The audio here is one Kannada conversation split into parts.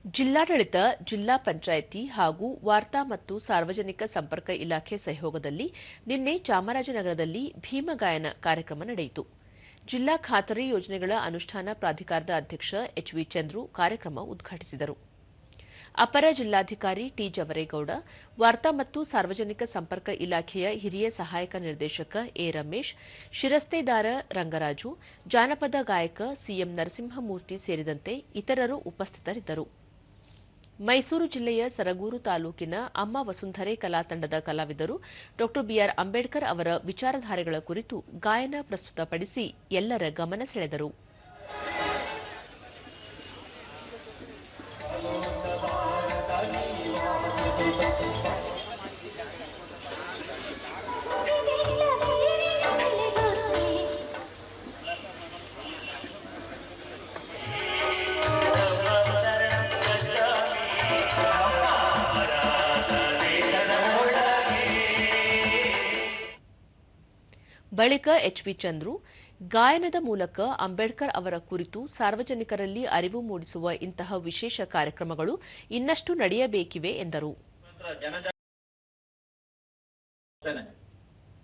ಜಿಲ್ಲಾಡಳಿತ, ಜಿಲ್ಲಾ ಪಂಚಾಯಿತಿ ಹಾಗೂ ವಾರ್ತಾ ಮತ್ತು ಸಾರ್ವಜನಿಕ ಸಂಪರ್ಕ ಇಲಾಖೆ ಸಹಯೋಗದಲ್ಲಿ ನಿನ್ನೆ ಚಾಮರಾಜನಗರದಲ್ಲಿ ಭೀಮಗಾಯನ ಕಾರ್ಯಕ್ರಮ ನಡೆಯಿತು. ಜಿಲ್ಲಾ ಖಾತರಿ ಯೋಜನೆಗಳ ಅನುಷ್ಠಾನ ಪ್ರಾಧಿಕಾರದ ಅಧ್ಯಕ್ಷ ಎಚ್ವಿ ಚಂದ್ರು ಕಾರ್ಯಕ್ರಮ ಉದ್ಘಾಟಿಸಿದರು. ಅಪರ ಜಿಲ್ಲಾಧಿಕಾರಿ ಟಿ ಜವರೇಗೌಡ, ವಾರ್ತಾ ಮತ್ತು ಸಾರ್ವಜನಿಕ ಸಂಪರ್ಕ ಇಲಾಖೆಯ ಹಿರಿಯ ಸಹಾಯಕ ನಿರ್ದೇಶಕ ಎ ರಮೇಶ್, ಶಿರಸ್ತೇದಾರ ರಂಗರಾಜು, ಜಾನಪದ ಗಾಯಕ ಸಿಎಂ ನರಸಿಂಹಮೂರ್ತಿ ಸೇರಿದಂತೆ ಇತರರು ಉಪಸ್ಥಿತರಿದ್ದರು. ಮೈಸೂರು ಜಿಲ್ಲೆಯ ಸರಗೂರು ತಾಲೂಕಿನ ಅಮ್ಮ ವಸುಂಧರೆ ಕಲಾತಂಡದ ಕಲಾವಿದರು ಡಾ ಬಿಆರ್ ಅಂಬೇಡ್ಕರ್ ಅವರ ವಿಚಾರಧಾರೆಗಳ ಕುರಿತು ಗಾಯನ ಪ್ರಸ್ತುತಪಡಿಸಿ ಎಲ್ಲರ ಗಮನ ಸೆಳೆದರು. ಬಳಿಕ ಎಚ್ಪಿ ಚಂದ್ರು, ಗಾಯನದ ಮೂಲಕ ಅಂಬೇಡ್ಕರ್ ಅವರ ಕುರಿತು ಸಾರ್ವಜನಿಕರಲ್ಲಿ ಅರಿವು ಮೂಡಿಸುವ ಇಂತಹ ವಿಶೇಷ ಕಾರ್ಯಕ್ರಮಗಳು ಇನ್ನಷ್ಟು ನಡೆಯಬೇಕಿವೆ ಎಂದರು.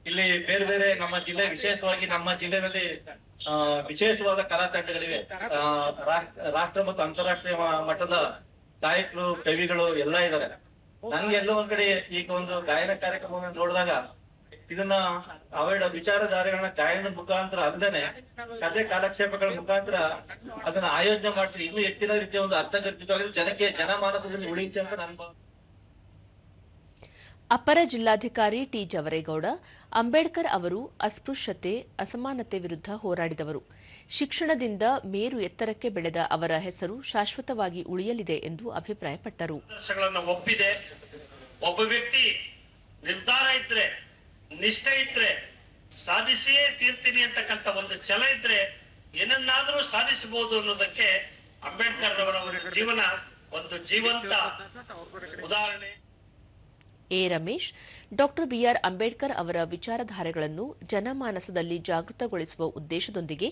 ಇಲ್ಲಿ ಬೇರೆ ಬೇರೆ ನಮ್ಮ ಜಿಲ್ಲೆ, ವಿಶೇಷವಾಗಿ ನಮ್ಮ ಜಿಲ್ಲೆಯಲ್ಲಿ ವಿಶೇಷವಾದ ಕಲಾ ತಂಡಗಳಿವೆ. ರಾಷ್ಟ್ರ ಮತ್ತು ಅಂತಾರಾಷ್ಟ್ರೀಯ ಮಟ್ಟದ ಗಾಯಕರು, ಕವಿಗಳು ಎಲ್ಲ ಇದ್ದಾರೆ. ನನ್ಗೆ ಎಲ್ಲೋ ಒಂದ್ ಕಡೆ ಈಗ ಒಂದು ಗಾಯನ ಕಾರ್ಯಕ್ರಮವನ್ನು ನೋಡಿದಾಗ ಇದನ್ನ ಅವರ ವಿಚಾರಧಾರೆಗಳನ್ನ ಗಾಯನದ ಮುಖಾಂತರ ಅಲ್ಲದೆ ಕಥೆ ಕಾಲಕ್ಷೇಪಗಳ ಮುಖಾಂತರ ಅದನ್ನ ಆಯೋಜನೆ ಮಾಡಿಸಿ ಇನ್ನೂ ಹೆಚ್ಚಿನ ರೀತಿಯ ಒಂದು ಅರ್ಥಗರ್ಭಿತವಾಗಿ ಜನಕ್ಕೆ ಜನಮಾನಸದಲ್ಲಿ ಉಳಿಯುತ್ತೆ ಅಂತ ನನ್ನ. ಅಪರ ಜಿಲ್ಲಾಧಿಕಾರಿ ಟಿ ಜವರೇಗೌಡ, ಅಂಬೇಡ್ಕರ್ ಅವರು ಅಸ್ಪೃಶ್ಯತೆ, ಅಸಮಾನತೆ ವಿರುದ್ಧ ಹೋರಾಡಿದವರು. ಶಿಕ್ಷಣದಿಂದ ಮೇರು ಎತ್ತರಕ್ಕೆ ಬೆಳೆದ ಅವರ ಹೆಸರು ಶಾಶ್ವತವಾಗಿ ಉಳಿಯಲಿದೆ ಎಂದು ಅಭಿಪ್ರಾಯಪಟ್ಟರು. ಒಪ್ಪಿದೆ, ಒಬ್ಬ ವ್ಯಕ್ತಿ ನಿರ್ಧಾರ ಇದ್ರೆ, ನಿಷ್ಠೆ ಇದ್ರೆ ಸಾಧಿಸಿಯೇ ತೀರ್ತೀನಿ ಅಂತಕ್ಕಂಥ ಒಂದು ಛಲ ಇದ್ರೆ ಏನನ್ನಾದರೂ ಸಾಧಿಸಬಹುದು ಅನ್ನೋದಕ್ಕೆ ಅಂಬೇಡ್ಕರ್ ಅವರ ಜೀವನ ಒಂದು ಜೀವಂತ ಉದಾಹರಣೆ. ಎ ರಮೇಶ್, ಡಾ ಬಿಆರ್ ಅಂಬೇಡ್ಕರ್ ಅವರ ವಿಚಾರಧಾರೆಗಳನ್ನು ಜನಮಾನಸದಲ್ಲಿ ಜಾಗೃತಗೊಳಿಸುವ ಉದ್ದೇಶದೊಂದಿಗೆ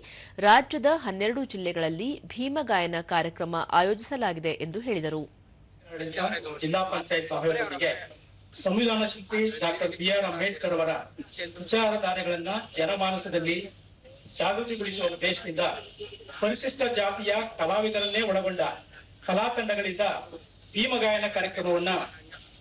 ರಾಜ್ಯದ 12 ಜಿಲ್ಲೆಗಳಲ್ಲಿ ಭೀಮಗಾಯನ ಕಾರ್ಯಕ್ರಮ ಆಯೋಜಿಸಲಾಗಿದೆ ಎಂದು ಹೇಳಿದರು. ಜಿಲ್ಲಾ ಪಂಚಾಯತ್ ಸಹಯೋಗದೊಂದಿಗೆ ಸಂವಿಧಾನ ಶಿಲ್ಪಿ ಡಾಕ್ಟರ್ ಬಿಆರ್ ಅಂಬೇಡ್ಕರ್ ಅವರ ವಿಚಾರಧಾರೆಗಳನ್ನ ಜನಮಾನಸದಲ್ಲಿ ಜಾಗೃತಿಗೊಳಿಸುವ ಉದ್ದೇಶದಿಂದ ಪರಿಶಿಷ್ಟ ಜಾತಿಯ ಕಲಾವಿದರನ್ನೇ ಒಳಗೊಂಡ ಕಲಾ ತಂಡಗಳಿಂದ ಭೀಮಗಾಯನ ಕಾರ್ಯಕ್ರಮವನ್ನ